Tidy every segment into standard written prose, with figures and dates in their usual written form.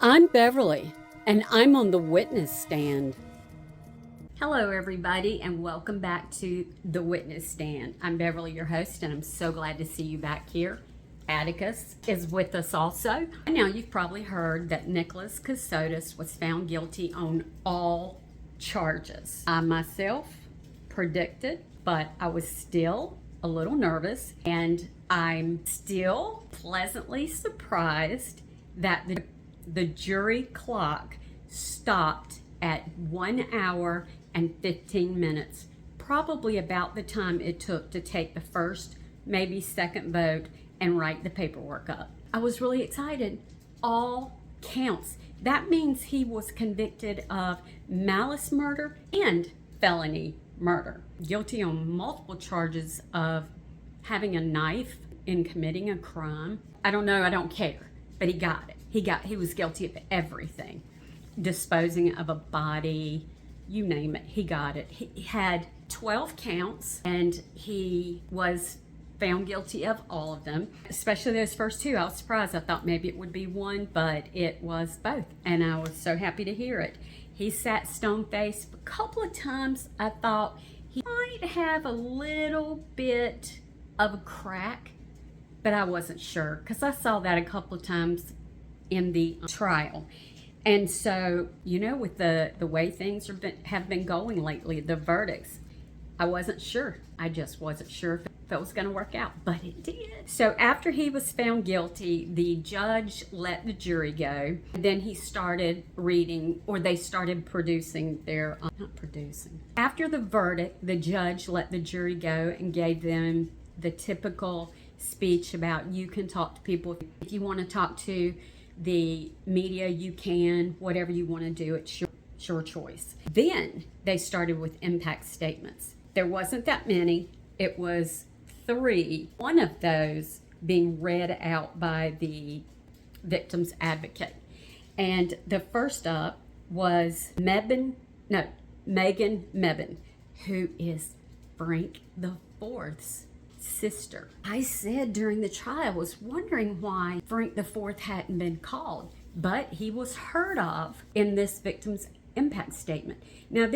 I'm Beverly, and I'm on the witness stand. Hello, everybody, and welcome back to the witness stand. I'm Beverly, your host, and I'm so glad to see you back here. Atticus is with us also. Now, you've probably heard that Nicholas Casotis was found guilty on all charges. I myself predicted, but I was still a little nervous, and I'm still pleasantly surprised that the jury clock stopped at 1 hour and 15 minutes, probably about the time it took to take the first, maybe second vote and write the paperwork up. I was really excited. All counts. That means he was convicted of malice murder and felony murder. Guilty on multiple charges of having a knife in committing a crime. I don't know, I don't care, but he got it. He was guilty of everything. Disposing of a body, you name it, he got it. He had 12 counts and he was found guilty of all of them, especially those first two. I was surprised. I thought maybe it would be one, but it was both, and I was so happy to hear it. He sat stone-faced. A couple of times I thought he might have a little bit of a crack, but I wasn't sure because I saw that a couple of times in the trial. And so, you know, with the way things have been going lately, the verdicts, I wasn't sure. I just wasn't sure if it was going to work out, but it did. So after he was found guilty, the judge let the jury go. And then he started reading, or they started producing their, not producing. After the verdict, the judge let the jury go and gave them the typical speech about you can talk to people. If you want to talk to the media, you can. Whatever you want to do, it's your choice. Then they started with impact statements. There wasn't that many. It was 3. One of those being read out by the victim's advocate. And the first up was Megan Mebane, who is Frank the Fourth's sister. I said during the trial, was wondering why Frank the Fourth hadn't been called, but he was heard of in this victim's impact statement. Now,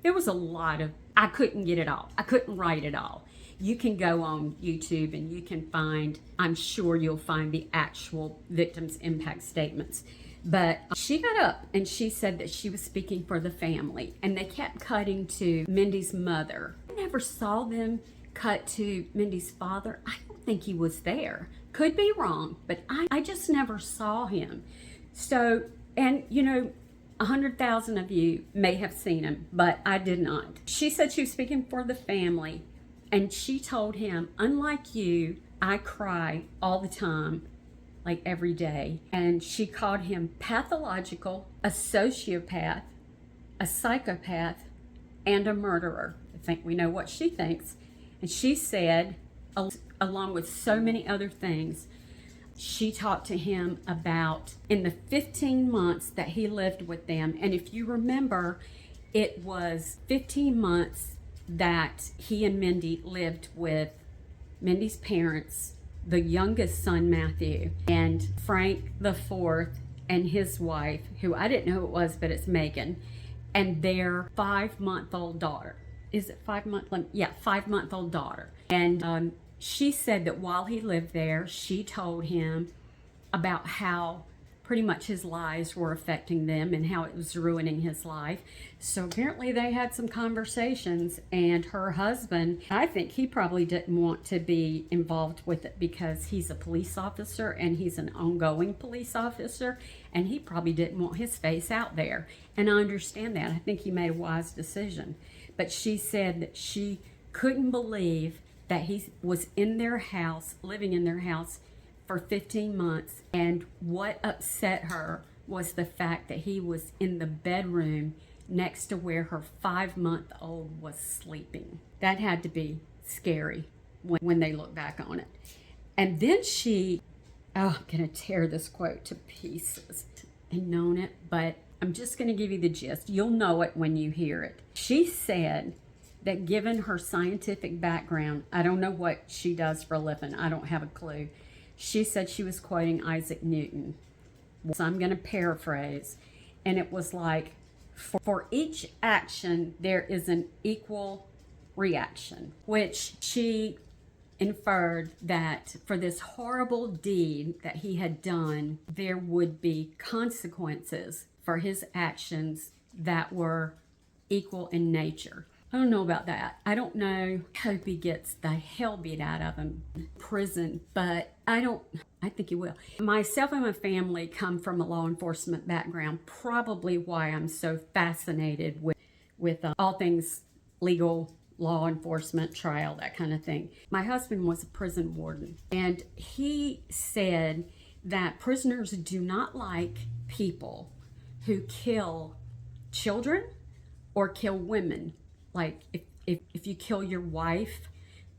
there was a lot of, I couldn't get it all. I couldn't write it all. You can go on YouTube and you can find, I'm sure you'll find the actual victim's impact statements. But she got up and she said that she was speaking for the family, and they kept cutting to Mindy's mother. I never saw them cut to Mindy's father. I don't think he was there. Could be wrong, but I just never saw him. So, and you know, 100,000 of you may have seen him, but I did not. She said she was speaking for the family, and she told him, unlike you, I cry all the time, like every day. And she called him pathological, a sociopath, a psychopath, and a murderer. I think we know what she thinks. And she said, along with so many other things, she talked to him about in the 15 months that he lived with them. And if you remember, it was 15 months that he and Mindy lived with Mindy's parents, the youngest son, Matthew, and Frank the Fourth and his wife, who I didn't know who it was, but it's Megan, and their 5-month-old daughter. Is it 5 month? Yeah, 5-month-old daughter. And she said that while he lived there, she told him about how pretty much his lies were affecting them and how it was ruining his life. So apparently they had some conversations, and her husband, I think he probably didn't want to be involved with it because he's a police officer and he's an ongoing police officer, and he probably didn't want his face out there. And I understand that. I think he made a wise decision. But she said that she couldn't believe that he was in their house, living in their house for 15 months. And what upset her was the fact that he was in the bedroom next to where her 5-month-old was sleeping. That had to be scary when they look back on it. And then she, I'm going to tear this quote to pieces and known it, but I'm just going to give you the gist. You'll know it when you hear it. She said that given her scientific background, I don't know what she does for a living. I don't have a clue. She said she was quoting Isaac Newton. So I'm going to paraphrase. And it was like, for each action, there is an equal reaction, which she inferred that for this horrible deed that he had done, there would be consequences for his actions that were equal in nature. I don't know about that. I don't know. Hope he gets the hell beat out of him in prison, but I think he will. Myself and my family come from a law enforcement background, probably why I'm so fascinated with all things legal, law enforcement, trial, that kind of thing. My husband was a prison warden, and he said that prisoners do not like people who kill children or kill women. Like if you kill your wife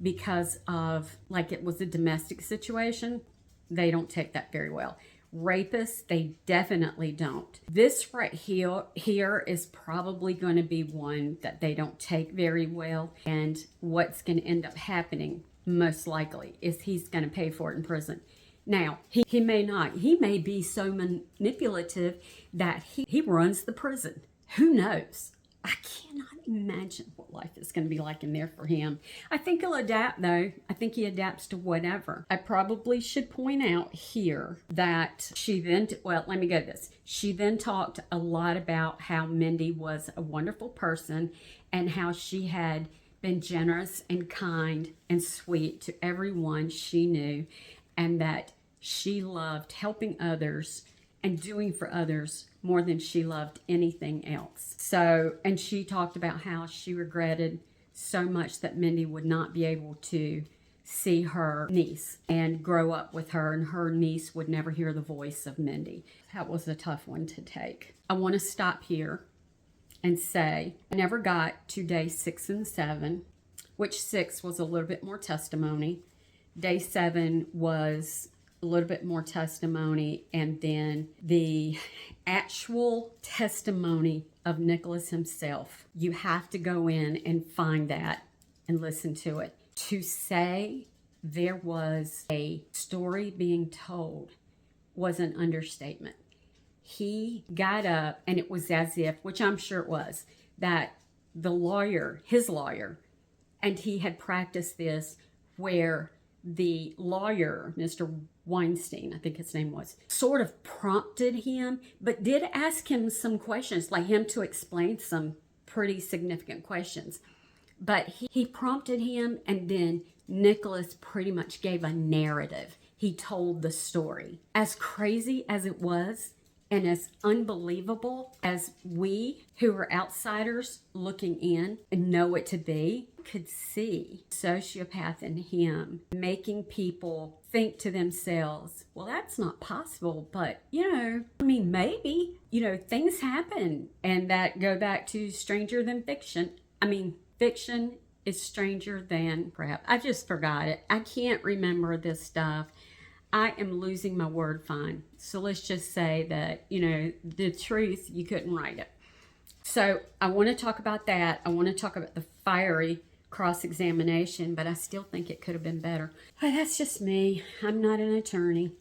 because of, like, it was a domestic situation, they don't take that very well. Rapists, they definitely don't. This right here is probably going to be one that they don't take very well. And what's going to end up happening, most likely, is he's going to pay for it in prison. Now, he may not. He may be so manipulative that he runs the prison. Who knows? I cannot imagine what life is going to be like in there for him. I think he'll adapt, though. I think he adapts to whatever. I probably should point out here that she then, well, let me go to this. She then talked a lot about how Mindy was a wonderful person and how she had been generous and kind and sweet to everyone she knew, and that she loved helping others and doing for others more than she loved anything else. So, and she talked about how she regretted so much that Mindy would not be able to see her niece and grow up with her, and her niece would never hear the voice of Mindy. That was a tough one to take. I want to stop here and say I never got to day 6 and 7, which 6 was a little bit more testimony. Day 7 was a little bit more testimony, and then the actual testimony of Nicholas himself. You have to go in and find that and listen to it. To say there was a story being told was an understatement. He got up, and it was as if, which I'm sure it was, that the lawyer, his lawyer, and he had practiced this where the lawyer, Mr. Weinstein, I think his name was, sort of prompted him, but did ask him some questions, like him to explain some pretty significant questions. But he prompted him, and then Nicholas pretty much gave a narrative. He told the story. As crazy as it was, and as unbelievable as we who are outsiders looking in and know it to be, could see sociopath in him making people think to themselves, well, that's not possible, but maybe, things happen, and that go back to stranger than fiction. Fiction is stranger than, perhaps, I just forgot it. I can't remember this stuff. I am losing my word fine. So let's just say that, the truth, you couldn't write it. So I want to talk about that. I want to talk about the fiery cross-examination, but I still think it could have been better. That's just me. I'm not an attorney.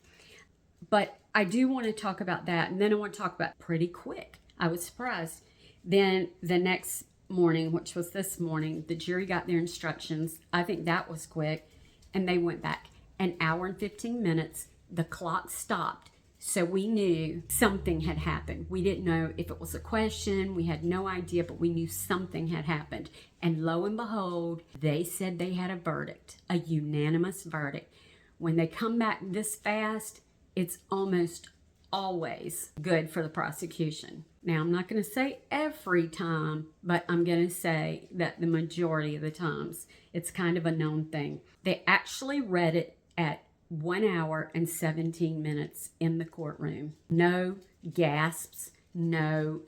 But I do want to talk about that. And then I want to talk about pretty quick. I was surprised. Then the next morning, which was this morning, the jury got their instructions. I think that was quick. And they went back. An hour and 15 minutes, the clock stopped. So we knew something had happened. We didn't know if it was a question. We had no idea, but we knew something had happened. And lo and behold, they said they had a verdict, a unanimous verdict. When they come back this fast, it's almost always good for the prosecution. Now, I'm not going to say every time, but I'm going to say that the majority of the times, it's kind of a known thing. They actually read it at 1 hour and 17 minutes in the courtroom. No gasps, no,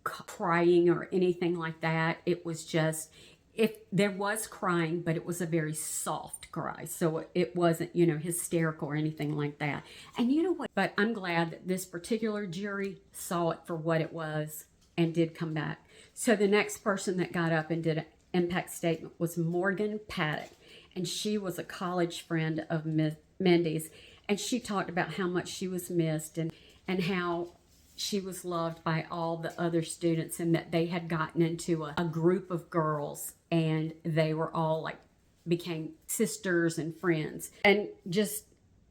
crying or anything like that. It was just, if there was crying, but it was a very soft cry. So it wasn't, hysterical or anything like that. And you know what? But I'm glad that this particular jury saw it for what it was and did come back. So the next person that got up and did an impact statement was Morgan Paddock. And she was a college friend of Mindy's, and she talked about how much she was missed and and how she was loved by all the other students, and that they had gotten into a group of girls and they were all like became sisters and friends, and just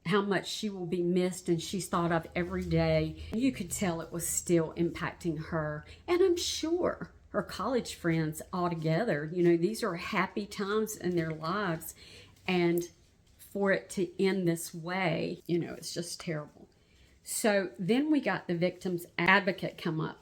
how much she will be missed and she's thought of every day. You could tell it was still impacting her, and I'm sure her college friends all together. You know, these are happy times in their lives, and for it to end this way, you know, it's just terrible. So then we got the victim's advocate come up,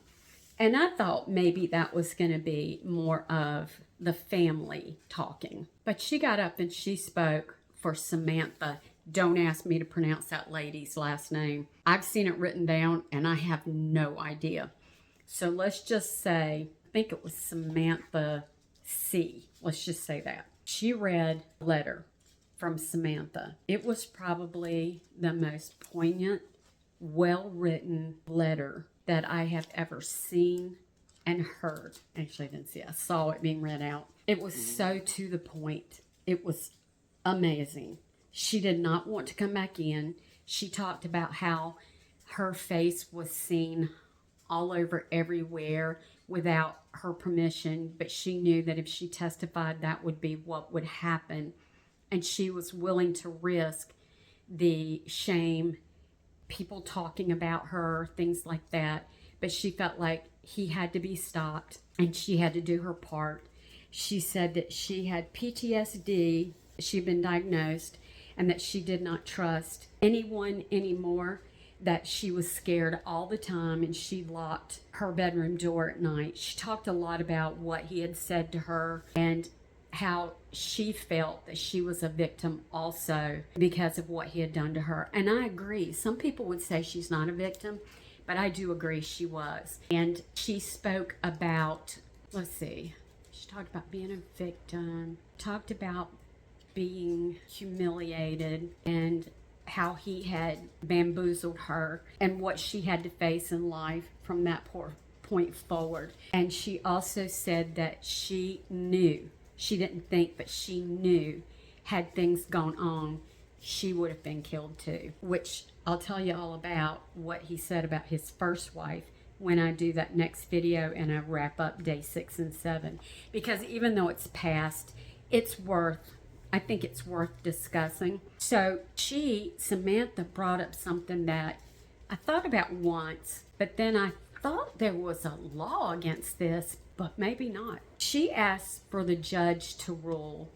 and I thought maybe that was going to be more of the family talking. But she got up and she spoke for Samantha. Don't ask me to pronounce that lady's last name. I've seen it written down and I have no idea. So let's just say, I think it was Samantha C. Let's just say that. She read a letter from Samantha. It was probably the most poignant, well-written letter that I have ever seen and heard. Actually, I didn't see it. I saw it being read out. It was so to the point. It was amazing. She did not want to come back in. She talked about how her face was seen all over everywhere without her permission, but she knew that if she testified, that would be what would happen. And she was willing to risk the shame, people talking about her, things like that. But she felt like he had to be stopped and she had to do her part. She said that she had PTSD, she'd been diagnosed, and that she did not trust anyone anymore, that she was scared all the time, and she locked her bedroom door at night. She talked a lot about what he had said to her and how she felt that she was a victim also because of what he had done to her. And I agree. Some people would say she's not a victim, but I do agree she was. And she spoke about, let's see, she talked about being a victim, talked about being humiliated and how he had bamboozled her and what she had to face in life from that point forward. And she also said that she knew, she didn't think, but she knew, had things gone on, she would have been killed too, which I'll tell you all about what he said about his first wife when I do that next video and I wrap up day 6 and 7. Because even though it's past, I think it's worth discussing. So Samantha brought up something that I thought about once, but then I thought there was a law against this, but maybe not. She asked for the judge to rule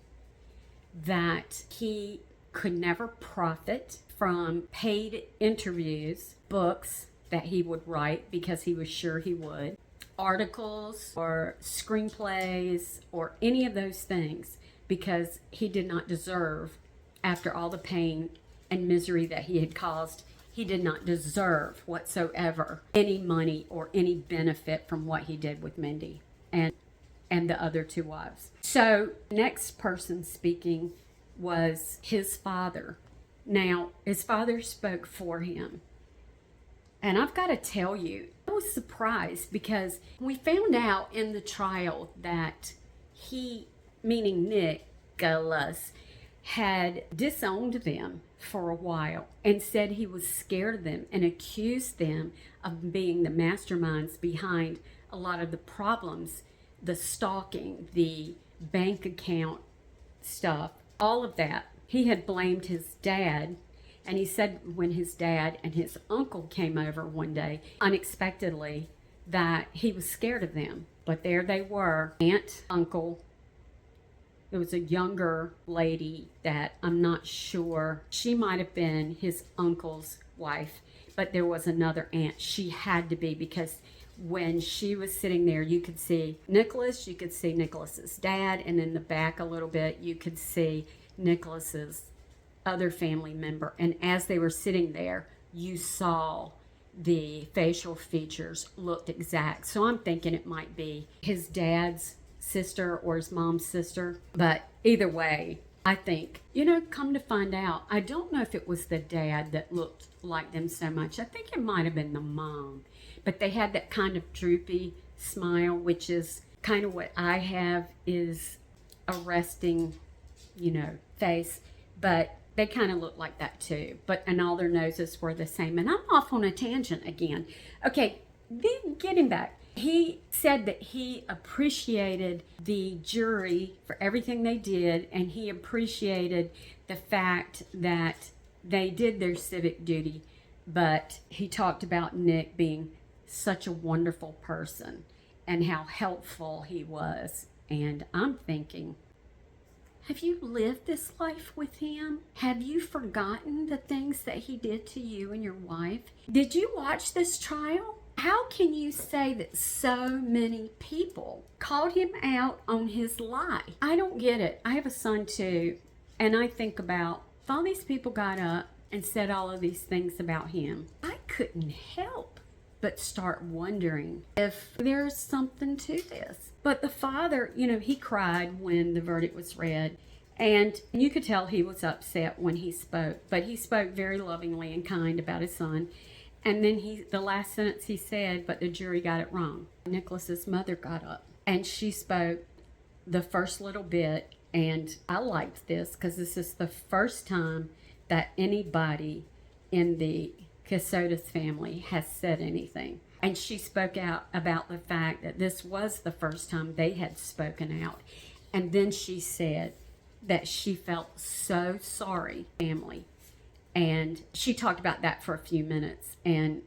that he could never profit from paid interviews, books that he would write because he was sure he would, articles or screenplays or any of those things, because he did not deserve, after all the pain and misery that he had caused, he did not deserve whatsoever any money or any benefit from what he did with Mindy and the other 2 wives. So next person speaking was his father. Now, his father spoke for him. And I've got to tell you, I was surprised because we found out in the trial that he, meaning Nicholas, had disowned them for a while and said he was scared of them and accused them of being the masterminds behind a lot of the problems, the stalking, the bank account stuff, all of that. He had blamed his dad, and he said when his dad and his uncle came over one day unexpectedly that he was scared of them. But there they were, aunt, uncle. There was a younger lady that I'm not sure. She might have been his uncle's wife, but there was another aunt. She had to be, because when she was sitting there, you could see Nicholas, you could see Nicholas's dad, and in the back a little bit, you could see Nicholas's other family member. And as they were sitting there, you saw the facial features looked exact. So I'm thinking it might be his dad's sister or his mom's sister. But either way, I think, come to find out, I don't know if it was the dad that looked like them so much. I think it might have been the mom. But they had that kind of droopy smile, which is kind of what I have, is a resting, face. But they kind of look like that too, and all their noses were the same. And I'm off on a tangent again. Okay, then getting back. He said that he appreciated the jury for everything they did, and he appreciated the fact that they did their civic duty, but he talked about Nick being such a wonderful person and how helpful he was. And I'm thinking, have you lived this life with him? Have you forgotten the things that he did to you and your wife? Did you watch this trial? How can you say that so many people called him out on his lie? I don't get it. I have a son too, and I think about if all these people got up and said all of these things about him, I couldn't help but start wondering if there's something to this. But the father, he cried when the verdict was read, and you could tell he was upset when he spoke, but he spoke very lovingly and kind about his son. And then the last sentence he said, but the jury got it wrong. Nicholas's mother got up and she spoke the first little bit, and I liked this because this is the first time that anybody in the Casotis family has said anything. And she spoke out about the fact that this was the first time they had spoken out. And then she said that she felt so sorry, family. And she talked about that for a few minutes and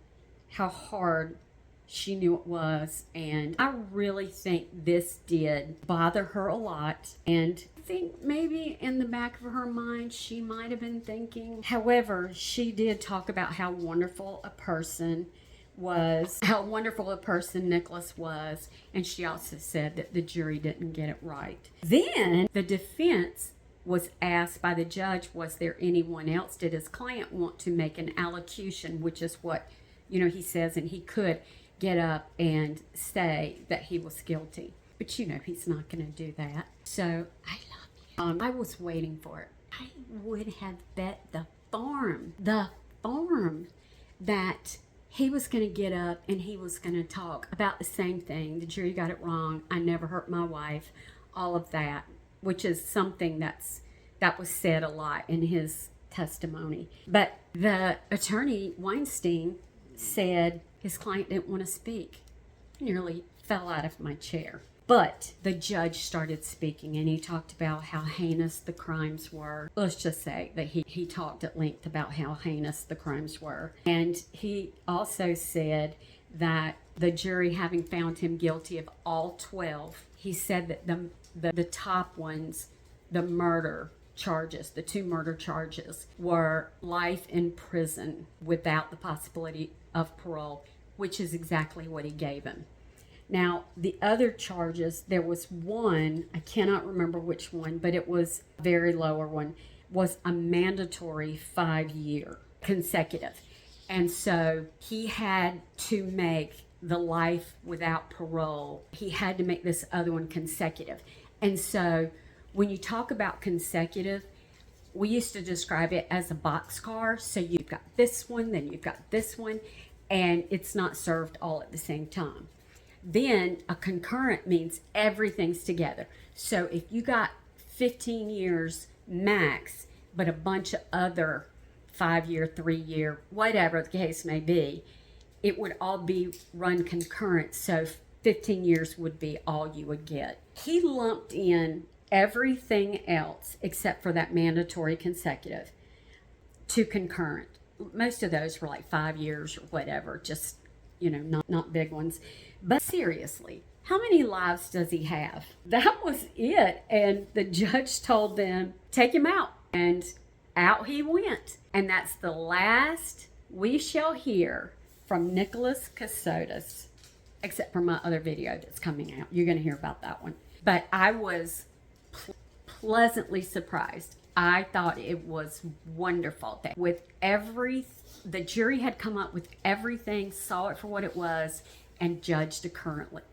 how hard she knew it was. And I really think this did bother her a lot. And I think maybe in the back of her mind, she might have been thinking. However, she did talk about how wonderful a person Nicholas was. And she also said that the jury didn't get it right. Then the defense was asked by the judge, was there anyone else? Did his client want to make an allocution, which is what, he says, and he could get up and say that he was guilty. But he's not going to do that. So I love you. I was waiting for it. I would have bet the farm that he was going to get up and he was going to talk about the same thing. The jury got it wrong. I never hurt my wife. All of that, which is something that was said a lot in his testimony. But the attorney, Weinstein, said his client didn't want to speak. I nearly fell out of my chair. But the judge started speaking, and he talked about how heinous the crimes were. Let's just say that he talked at length about how heinous the crimes were. And he also said that the jury, having found him guilty of all 12, he said that the top ones, the murder charges, the 2 murder charges, were life in prison without the possibility of parole, which is exactly what he gave him. Now, the other charges, there was one, I cannot remember which one, but it was a very lower one, was a mandatory 5-year consecutive. And so he had to make the life without parole. He had to make this other one consecutive. And so when you talk about consecutive, we used to describe it as a boxcar. So you've got this one, then you've got this one, and it's not served all at the same time. Then a concurrent means everything's together. So if you got 15 years max, but a bunch of other 5-year, 3-year, whatever the case may be, it would all be run concurrent. So 15 years would be all you would get. He lumped in everything else except for that mandatory consecutive to concurrent. Most of those were like 5 years or whatever, just, not big ones. But seriously, how many lives does he have? That was it. And the judge told them, take him out. And out he went. And that's the last we shall hear from Nicholas Casotis, except for my other video that's coming out. You're going to hear about that one. But I was pleasantly surprised. I thought it was wonderful that the jury had come up with everything, saw it for what it was, and judged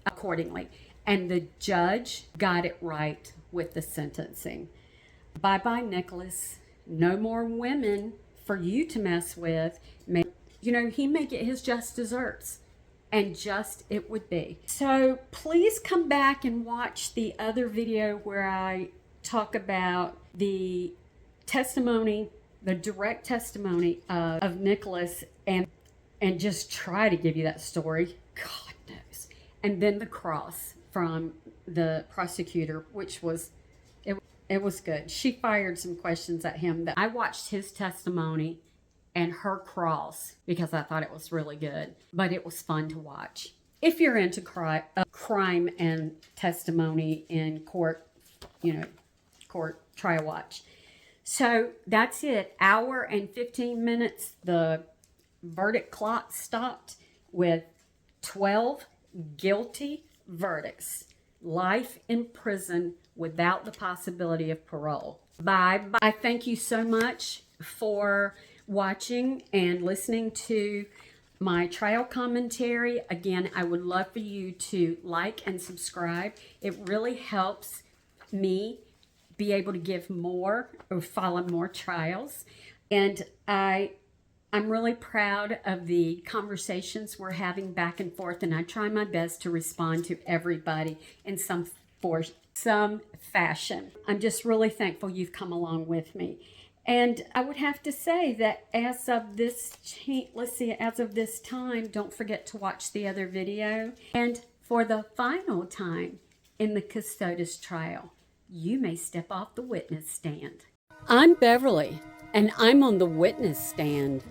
accordingly. And the judge got it right with the sentencing. Bye-bye, Nicholas. No more women for you to mess with. He may get his just desserts. And just it would be. So please come back and watch the other video where I talk about the testimony the direct testimony of Nicholas and just try to give you that story. God knows. And then the cross from the prosecutor, which was, it was good. She fired some questions at him that I watched his testimony and her cross because I thought it was really good, but it was fun to watch. If you're into crime and testimony in court, court trial watch. So that's it. Hour and 15 minutes. The verdict clock stopped with 12 guilty verdicts. Life in prison without the possibility of parole. Bye. I thank you so much for watching and listening to my trial commentary. Again, I would love for you to like and subscribe. It really helps me be able to give more or follow more trials. And I'm really proud of the conversations we're having back and forth, and I try my best to respond to everybody in some fashion. I'm just really thankful you've come along with me. And I would have to say that as of this time, don't forget to watch the other video. And for the final time in the Custodes trial, you may step off the witness stand. I'm Beverly, and I'm on the witness stand.